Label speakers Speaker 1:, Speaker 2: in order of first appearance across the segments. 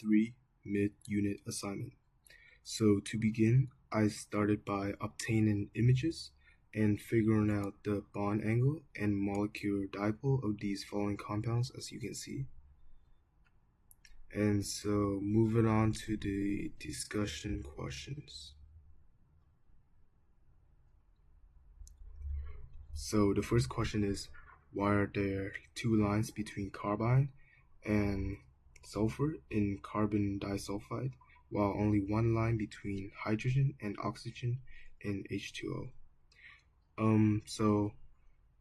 Speaker 1: 3 mid-unit assignment. So to begin, I started by obtaining images and figuring out the bond angle and molecular dipole of these following compounds, as you can see. And so moving on to the discussion questions. So the first question is, why are there two lines between carbide and sulfur in carbon disulfide, while only one line between hydrogen and oxygen in H2O? So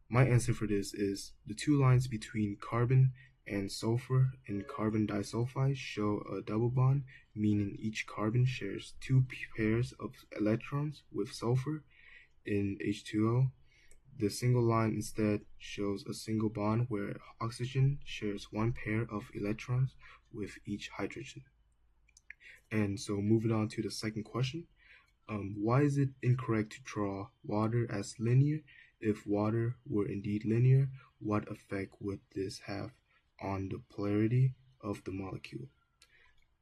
Speaker 1: my answer for this is the two lines between carbon and sulfur in carbon disulfide show a double bond, meaning each carbon shares two pairs of electrons with sulfur. In H2O, the single line instead shows a single bond where oxygen shares one pair of electrons with each hydrogen. And so moving on to the second question, why is it incorrect to draw water as linear? If water were indeed linear, what effect would this have on the polarity of the molecule?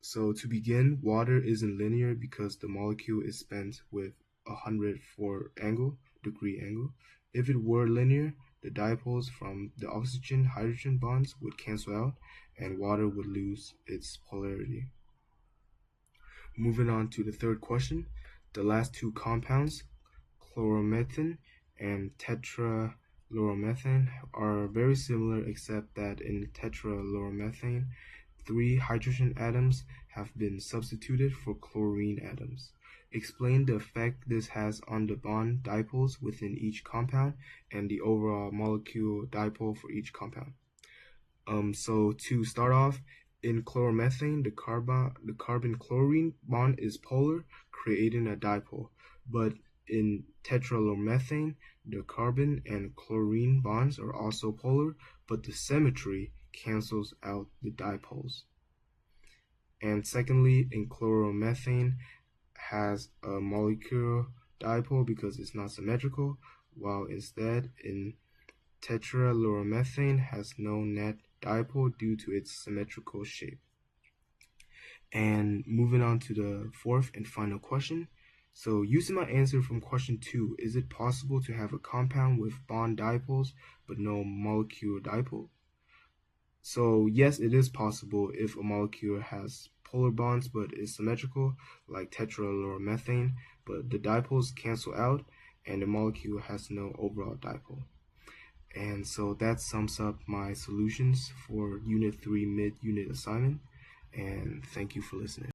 Speaker 1: So to begin, water isn't linear because the molecule is spent with 104-degree angle. If it were linear, the dipoles from the oxygen-hydrogen bonds would cancel out and water would lose its polarity. Moving on to the third question, the last two compounds, chloromethane and tetrafluoromethane, are very similar except that in tetrafluoromethane, 3 hydrogen atoms have been substituted for chlorine atoms. Explain the effect this has on the bond dipoles within each compound and the overall molecule dipole for each compound. So to start off, in chloromethane, the carbon-chlorine bond is polar, creating a dipole. But in tetrafluoromethane, the carbon and chlorine bonds are also polar, but the symmetry cancels out the dipoles. And secondly, in chloromethane has a molecular dipole because it's not symmetrical, while instead in tetrafluoromethane has no net dipole due to its symmetrical shape. And moving on to the fourth and final question. So using my answer from question 2, is it possible to have a compound with bond dipoles but no molecular dipole? So yes, it is possible if a molecule has polar bonds but is symmetrical, like tetrafluoromethane, but the dipoles cancel out and the molecule has no overall dipole. And so that sums up my solutions for Unit 3 mid-unit assignment, and thank you for listening.